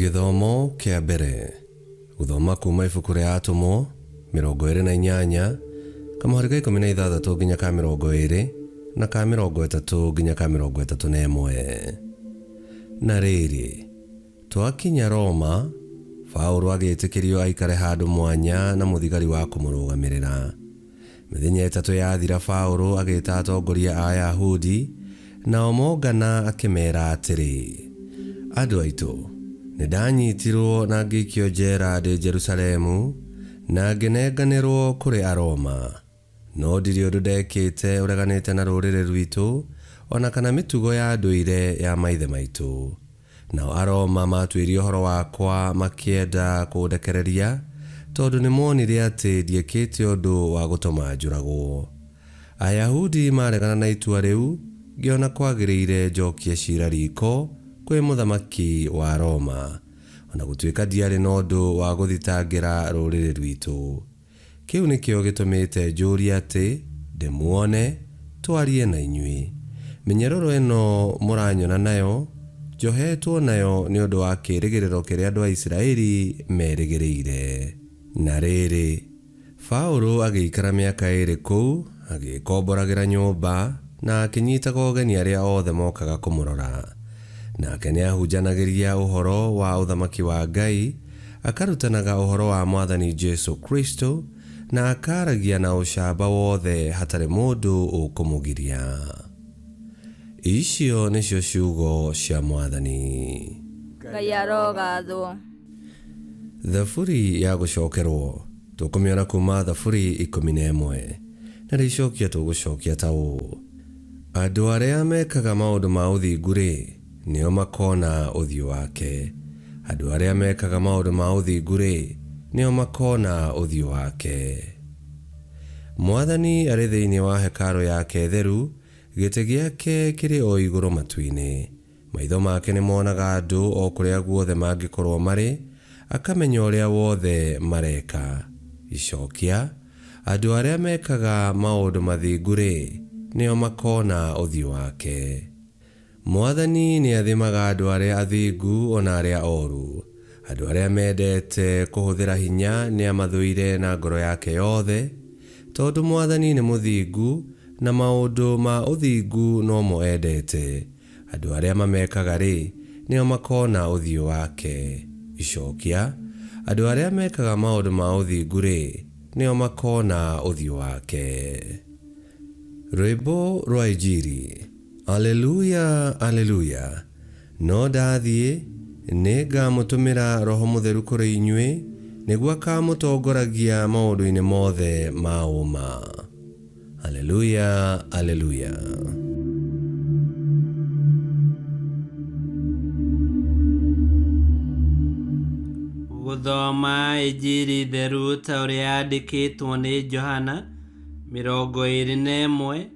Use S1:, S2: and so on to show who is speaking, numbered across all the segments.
S1: Githomo kia mbere guthoma kuma ibuku ria Atumwo 28 kamuhari ka 16 nginya ka 20 na ka 30 nginya ka 31. Na rĩrĩ twakinya Roma, Paulo agĩtĩkĩrio aikare handũ mwanya na mũthigari wa kũmũrũgamĩrĩra. Mĩthenya 3 yathira, Paulo agĩta atongoria a Ayahudi nao mongana akĩmera atĩrĩ, andũ aitũ, nĩndanyitirwo na ngĩikio njera ndĩ Jerusalemu na ngĩnenganĩrwo kũrĩ Aroma. No ndirĩ ũndũ ndekĩte ũreganĩte na rũrĩrĩ rwitũ ona kana mĩtugo ya ndũire ya maithe maitũ. Nao Aroma matuĩria ũhoro wakwa makĩenda kũndekereria tondũ nĩmonire atĩ ndiekĩte ũndũ wa gũtũma njũragwo. Ayahudi maregana na itua rĩu, ngĩona kwagĩrĩire njokie ciira riko kwĩ mũthamaki wa Roma, ona gũtuĩka ndiarĩ na ũndũ wa gũthitangĩra rũrĩrĩ rwitũ. Kĩu nĩkĩo gĩtũmĩte njũrie atĩ ndĩmuone twarie na inyuĩ. Mĩnyararo ĩno mũranyona nayo njohetwo nayo nĩ ũndũ wa kĩĩrĩgĩrĩro kĩrĩa andũ a Isiraeli merĩgĩrĩire. Na rĩrĩ, Paulo agĩikara mĩaka 2 kũu agĩkomboragĩra nyũmba na akĩnyitaga ũgeni arĩa othe mokaga kũmũrora. Nake nĩahunjanagĩria ũhoro wa ũthamaki wa Ngai, akarutanaga ũhoro wa Mwathani Jesu Kristo na akaragia na ũcamba wothe hatarĩ mũndũ ũkũmũgiria. Icio nĩcio ciugo cia Mwathani.
S2: Ngai arogathwo.
S1: Thaburi ya gũcokerwo tũkũmĩona kuma Thaburi 11 na rĩcokia tũgũcokia ta ũũ: andũ arĩa mekaga maũndũ ma ũthingu-rĩ, nĩo makona ũthiũ wake. Andũ arĩa mekaga maũndũ ma ũthingu-rĩ, nĩo makona ũthiũ wake. Mwathani arĩ thĩinĩ wa hekarũ yake theru, gĩtĩ gĩake kĩrĩ o igũrũ matu-inĩ. Maitho make nĩmonaga andũ o kũrĩa guothe mangĩkorwo marĩ, akamenya ũrĩa wothe mareka. Icokia: andũ arĩa mekaga maũndũ mathingu-rĩ, nĩo makona ũthiũ wake. Mwathani nĩathimaga andũ arĩa athingu ona arĩa oru. Andũ arĩa mendete kũhũthĩra hinya nĩamathũire na ngoro yake yothe. Tondũ Mwathani nĩ mũthingu na maũndũ ma ũthingu no mo endete, andũ arĩa mamekaga-rĩ, nĩo makona ũthiũ wake. Icokia: andũ arĩa mekaga maũndũ ma ũthingu-rĩ, nĩo makona ũthiũ wake. Rwĩmbo rwa Injili. Aleluya, aleluya. No ndathiĩ nĩngamũtũmĩra Roho Mũtheru kũrĩ inyuĩ, nĩguo akamũtongoragia maũndũ-inĩ mothe ma ũma. Aleluya, aleluya.
S3: Gũthoma Injili theru ta ũrĩa yandĩkĩtwo nĩ Johana 21,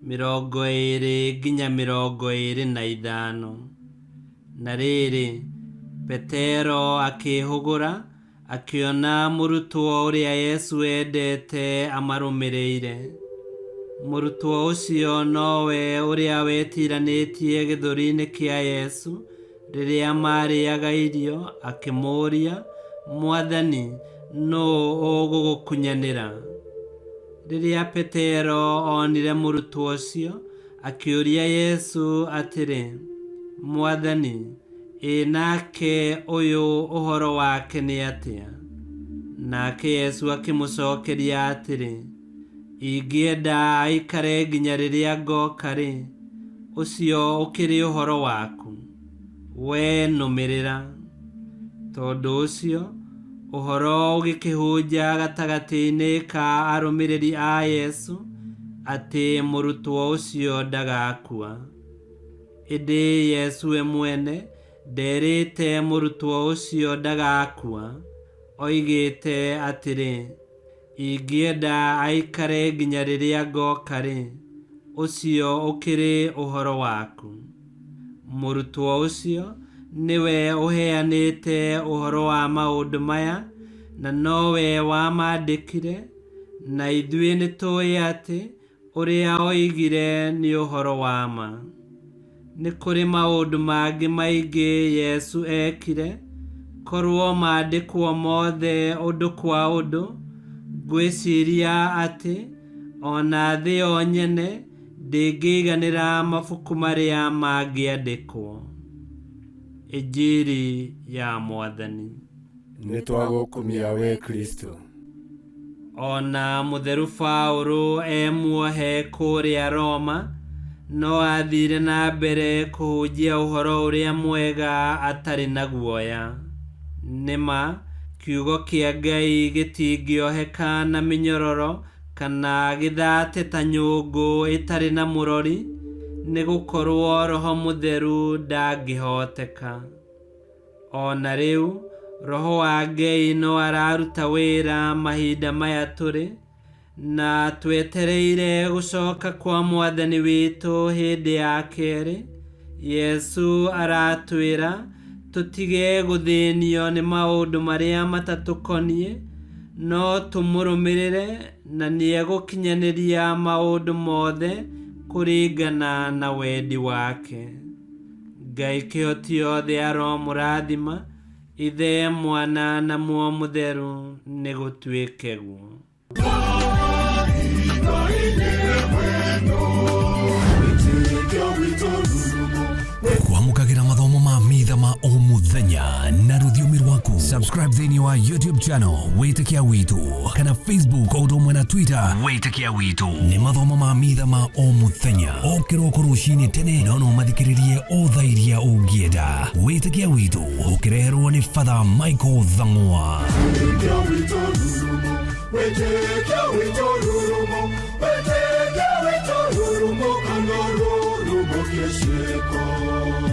S3: 20 nginya 25. Na rĩrĩ, Petero akĩhũgũra akĩona mũrutwo ũrĩa Yesu endete amarũmĩrĩire. Mũrutwo ũcio nowe ũrĩa wetiranĩtie gĩthũri-inĩ kĩa Yesu rĩrĩa marĩaga irio, akĩmũũria, Mwathani, nũũ ũgũgũkunyanĩra? Rĩrĩa Petero onire mũrutwo ũcio, akĩũria Yesu atĩrĩ, Mwathani, nake ũyũ ũhoro wake nĩ atĩa? Nake Yesu akĩmũcokeria atĩrĩ, ingĩenda aikare nginya rĩrĩa ngoka-rĩ, ũcio ũkĩrĩ ũhoro waku, we nũmĩrĩra. Tondũ ũcio ũhoro ũgĩkĩhunja gatagatĩ-inĩ ka arũmĩrĩri a Yesu atĩ mũrutwo ũcio ndagakua. Ĩndĩ Yesu we mwene nderĩte mũrutwo ũcio ndagakua, oigĩte atĩrĩ, ingĩenda aikare nginya rĩrĩa ngoka-rĩ, ũcio ũkĩrĩ ũhoro waku. Mũrutwo ũcio nĩwe ũheanĩte ũhoro wa maũndũ maya, na nowe wamandĩkire, na ithuĩ nĩtũĩ atĩ ũrĩa oigire nĩ ũhoro wa ma. Nĩ kũrĩ maũndũ mangĩ maingĩ Yesu ekire, korwo maandĩkwo mothe ũndũ kwa ũndũ, ngwĩciria atĩ ona thĩ yo nyene ndĩngĩiganĩra mabuku marĩa mangĩandĩkwo. Injiri ya Mwathani.
S4: Nĩtwagũkumia we Kristo.
S3: Ona mũtheru Paũlũ muohe kũrĩa Roma, no athire na mbere kũhunjia ũhoro ũrĩa mwega atarĩ na guoya. Nĩma kiugo kĩa Ngai gĩtingĩoheka na mĩnyororo kana gĩthate ta nyũngũ ĩtarĩ na mũrori, nĩgũkorwo Roho Mũtheru ndangĩhoteka. Ona rĩu Roho wa Ngai no araruta wĩra mahinda maya tũrĩ, na twetereire gũcoka kwa Mwathani witũ hĩndĩ ya kerĩ. Yesu aratwĩra tũtige gũthĩnio nĩ maũndũ marĩa matatũkoniĩ, no tũmũrũmĩrĩre na nĩegũkinyanĩria maũndũ mothe kũringana na wendi wake. Ngai kĩhoti othe aromũrathima, Ithe, Mwana na Muoyo Mũtheru nĩgũtuĩke guo.
S5: Kwamũkagĩra mathomo ma mitha ma o mũthenya na rũthiomi rwaku. Subscribe thĩinĩ wa YouTube channel Wĩtĩkia Witũ, kana Facebook o ũndũ ũmwe na Twitter Wĩtĩkia Witũ. Nĩ mathomo ma mitha ma o mũthenya, o kĩroko rũcinĩ tene, no mathikĩrĩrie o thaa iria ũngĩenda. Wĩtĩkia Witũ ũkĩreherwo nĩ Father Michael Thang'wa. Wĩtĩkia Witũ rurumo, Wĩtĩkia Witũ rurumo, Wĩtĩkia Witũ rurumo, kana rurumo kĩciko.